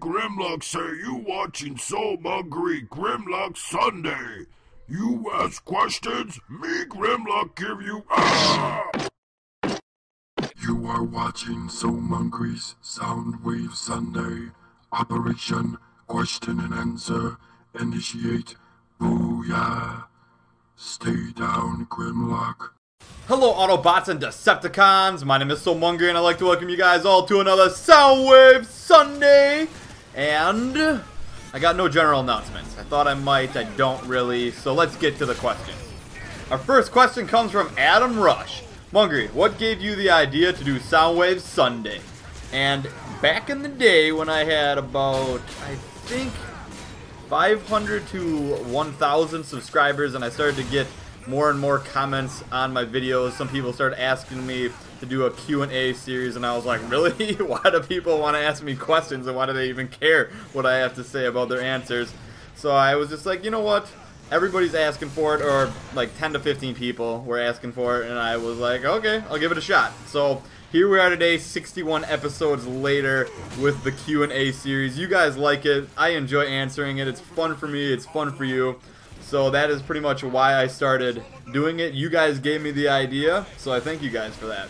Grimlock say you watching So Hungry Grimlock Sunday. You ask questions, me Grimlock give you You are watching So Hungry's Soundwave Sunday. Operation Question and Answer. Initiate. Booyah. Stay down, Grimlock. Hello Autobots and Decepticons, my name is So Hungry and I'd like to welcome you guys all to another Soundwave Sunday. And I got no general announcements. I thought I might, I don't really, so let's get to the questions. Our first question comes from Adam Rush. Hungry, what gave you the idea to do Soundwave Sunday? And back in the day when I had about, I think, 500 to 1,000 subscribers and I started to get more and more comments on my videos. Some people started asking me to do a Q&A series and I was like, really? Why do people want to ask me questions and why do they even care what I have to say about their answers? So I was just like, you know what? Everybody's asking for it, or like 10 to 15 people were asking for it, and I was like, okay, I'll give it a shot. So here we are today, 61 episodes later with the Q&A series. You guys like it. I enjoy answering it. It's fun for me. It's fun for you. So that is pretty much why I started doing it. You guys gave me the idea, so I thank you guys for that.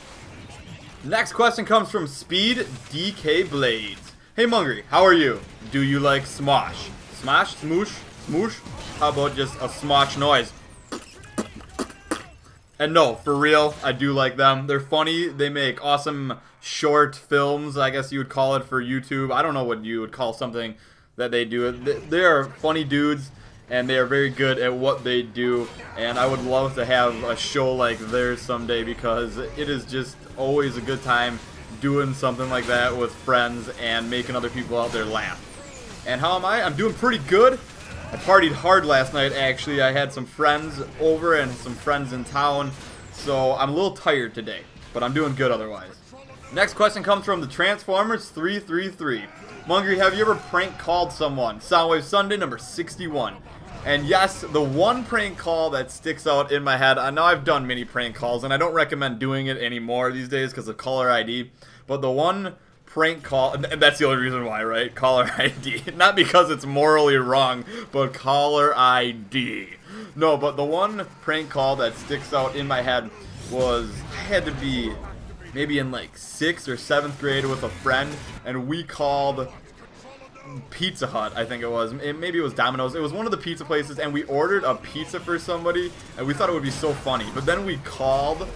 Next question comes from Speed DK Blades. Hey Hungry, how are you? Do you like Smosh? Smash? Smoosh? Smoosh? How about just a Smosh noise? And no, for real, I do like them. They're funny. They make awesome short films, I guess you would call it, for YouTube. I don't know what you would call something that they do. They are funny dudes. And they are very good at what they do, and I would love to have a show like theirs someday because it is just always a good time doing something like that with friends and making other people out there laugh. And how am I? I'm doing pretty good. I partied hard last night, actually. I had some friends over and some friends in town, so I'm a little tired today, but I'm doing good otherwise. Next question comes from the Transformers 333. Hungry, have you ever prank called someone? Soundwave Sunday number 61. And yes, the one prank call that sticks out in my head, I know I've done many prank calls, and I don't recommend doing it anymore these days because of caller ID, but the one prank call, and that's the only reason why, right? Caller ID. Not because it's morally wrong, but caller ID. No, but the one prank call that sticks out in my head was, I had to be maybe in like 6th or 7th grade with a friend, and we called Pizza Hut, I think it was. Maybe it was Domino's. It was one of the pizza places, and we ordered a pizza for somebody, and we thought it would be so funny. But then we called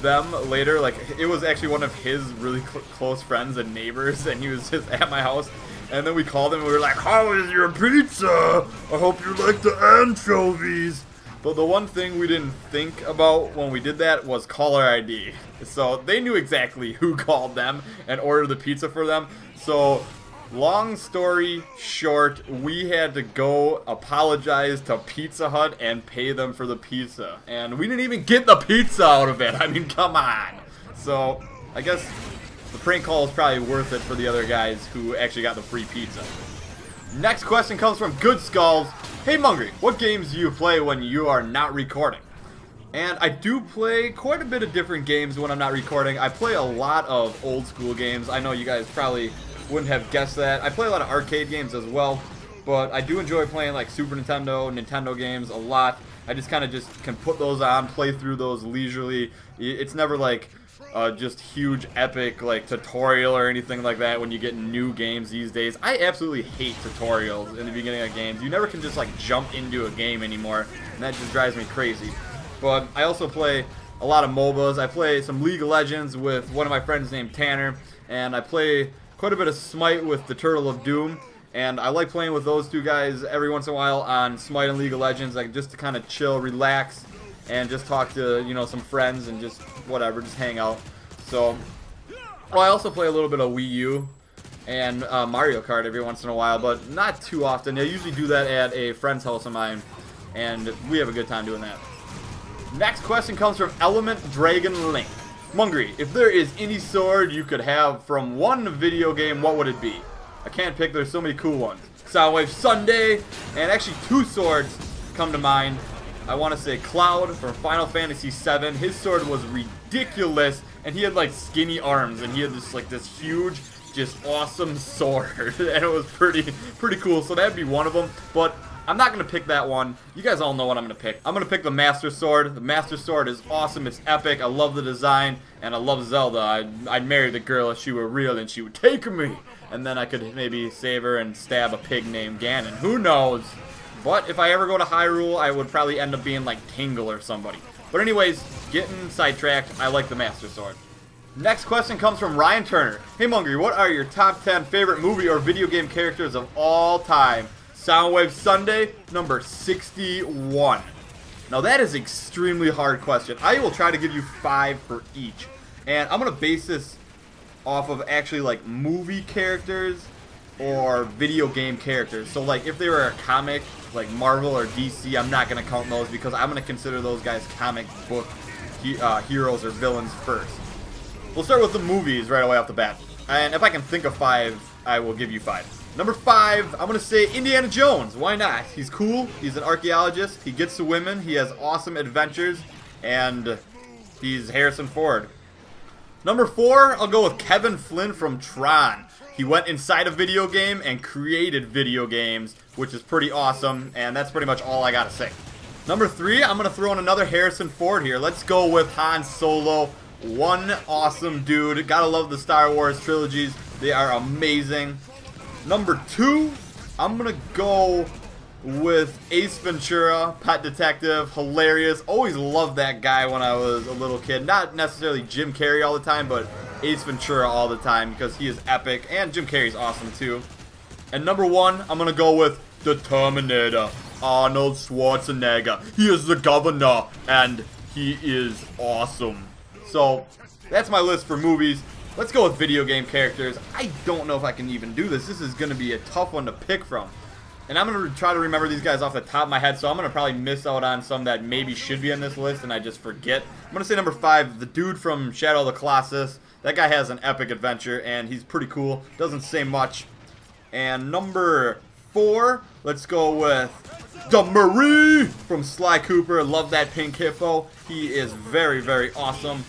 them later, like, it was actually one of his really close friends and neighbors, and he was just at my house. And then we called him, and we were like, how is your pizza? I hope you like the anchovies. But the one thing we didn't think about when we did that was caller ID. So they knew exactly who called them and ordered the pizza for them. So long story short, we had to go apologize to Pizza Hut and pay them for the pizza. And we didn't even get the pizza out of it. I mean, come on. So I guess the prank call is probably worth it for the other guys who actually got the free pizza. Next question comes from Good Skulls. Hey Hungry, what games do you play when you are not recording? And I do play quite a bit of different games when I'm not recording. I play a lot of old school games. I know you guys probably wouldn't have guessed that. I play a lot of arcade games as well, but I do enjoy playing like Super Nintendo, Nintendo games a lot. I just kind of can put those on, play through those leisurely. It's never like just huge epic like tutorial or anything like that when you get new games these days. I absolutely hate tutorials in the beginning of games. You never can just like jump into a game anymore, and that just drives me crazy. But I also play a lot of MOBAs. I play some League of Legends with one of my friends named Tanner, and I play quite a bit of Smite with the Turtle of Doom. And I like playing with those two guys every once in a while on Smite and League of Legends, like just to kind of chill, relax, and just talk to, you know, some friends and just whatever, just hang out. So, well, I also play a little bit of Wii U and Mario Kart every once in a while, but not too often. I usually do that at a friend's house of mine, and we have a good time doing that. Next question comes from Element Dragon Link. Hungry, if there is any sword you could have from one video game, what would it be? I can't pick, there's so many cool ones. Soundwave Sunday, and actually 2 swords come to mind. I want to say Cloud from Final Fantasy VII. His sword was ridiculous, and he had like skinny arms, and he had this huge just awesome sword, and it was pretty cool. So that'd be one of them, but I'm not gonna pick that one. You guys all know what I'm gonna pick. I'm gonna pick the Master Sword. The Master Sword is awesome. It's epic. I love the design, and I love Zelda. I'd marry the girl if she were real and she would take me, and then I could maybe save her and stab a pig named Ganon. Who knows? But if I ever go to Hyrule, I would probably end up being like Tingle or somebody. But anyways, getting sidetracked, I like the Master Sword. Next question comes from Ryan Turner. Hey Mungry, what are your top 10 favorite movie or video game characters of all time? Soundwave Sunday, number 61. Now that is an extremely hard question. I will try to give you 5 for each. And I'm going to base this off of actually like movie characters or video game characters. So like if they were a comic, like Marvel or DC, I'm not going to count those because I'm going to consider those guys comic book heroes or villains first. We'll start with the movies right away off the bat. And if I can think of 5, I will give you 5. Number 5, I'm going to say Indiana Jones. Why not? He's cool. He's an archaeologist. He gets to women. He has awesome adventures. And he's Harrison Ford. Number 4, I'll go with Kevin Flynn from Tron. He went inside a video game and created video games, which is pretty awesome. And that's pretty much all I got to say. Number 3, I'm going to throw in another Harrison Ford here. Let's go with Han Solo. One awesome dude. Gotta love the Star Wars trilogies. They are amazing. Number 2, I'm gonna go with Ace Ventura, Pet Detective, hilarious. Always loved that guy when I was a little kid. Not necessarily Jim Carrey all the time, but Ace Ventura all the time because he is epic, and Jim Carrey's awesome too. And number 1, I'm gonna go with the Terminator, Arnold Schwarzenegger. He is the governor, and he is awesome. So that's my list for movies. Let's go with video game characters. I don't know if I can even do this. This is going to be a tough one to pick from. And I'm going to try to remember these guys off the top of my head, so I'm going to probably miss out on some that maybe should be on this list and I just forget. I'm going to say number 5, the dude from Shadow of the Colossus. That guy has an epic adventure, and he's pretty cool. Doesn't say much. And number 4, let's go with the Marie from Sly Cooper. Love that pink hippo. He is very, very awesome.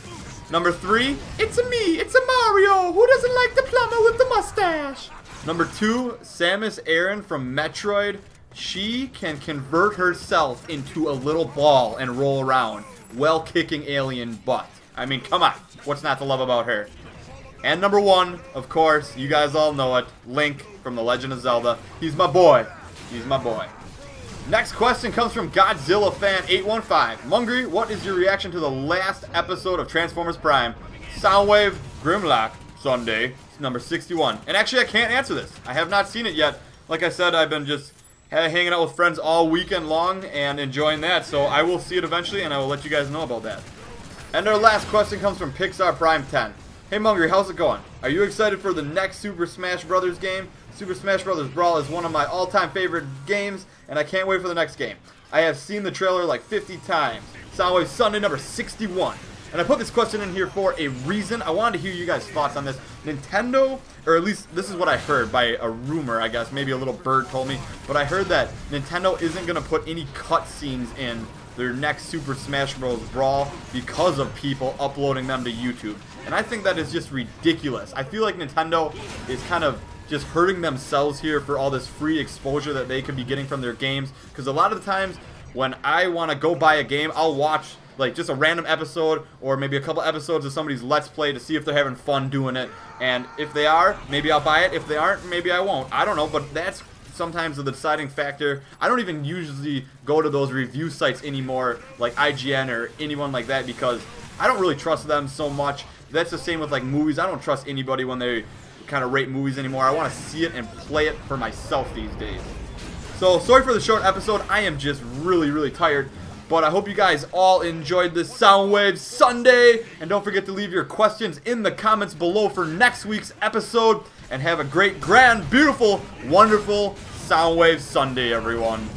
Number 3, it's a me, it's a Mario. Who doesn't like the plumber with the mustache? Number 2, Samus Aran from Metroid. She can convert herself into a little ball and roll around while kicking alien butt. I mean, come on. What's not to love about her? And number 1, of course, you guys all know it, Link from The Legend of Zelda. He's my boy. He's my boy. Next question comes from Godzilla Fan 815. Mungry, what is your reaction to the last episode of Transformers Prime? Soundwave Grimlock Sunday, number 61. And actually, I can't answer this. I have not seen it yet. Like I said, I've been just hanging out with friends all weekend long and enjoying that. So I will see it eventually, and I will let you guys know about that. And our last question comes from Pixar Prime 10. Hey Mungry, how's it going? Are you excited for the next Super Smash Bros. Game? Super Smash Bros. Brawl is one of my all-time favorite games, and I can't wait for the next game. I have seen the trailer like 50 times. Soundwave Sunday number 61. And I put this question in here for a reason. I wanted to hear you guys' thoughts on this. Nintendo, or at least this is what I heard by a rumor, I guess. Maybe a little bird told me. But I heard that Nintendo isn't going to put any cutscenes in their next Super Smash Bros. Brawl because of people uploading them to YouTube. And I think that is just ridiculous. I feel like Nintendo is kind of just hurting themselves here for all this free exposure that they could be getting from their games. Because a lot of the times when I want to go buy a game, I'll watch like just a random episode or maybe a couple episodes of somebody's Let's Play to see if they're having fun doing it. And if they are, maybe I'll buy it. If they aren't, maybe I won't. I don't know, but that's sometimes the deciding factor. I don't even usually go to those review sites anymore, like IGN or anyone like that, because I don't really trust them so much. That's the same with like movies. I don't trust anybody when they kind of rate movies anymore. I want to see it and play it for myself these days. So sorry for the short episode. I am just really tired. But I hope you guys all enjoyed this Soundwave Sunday. And don't forget to leave your questions in the comments below for next week's episode. And have a great, grand, beautiful, wonderful Soundwave Sunday, everyone.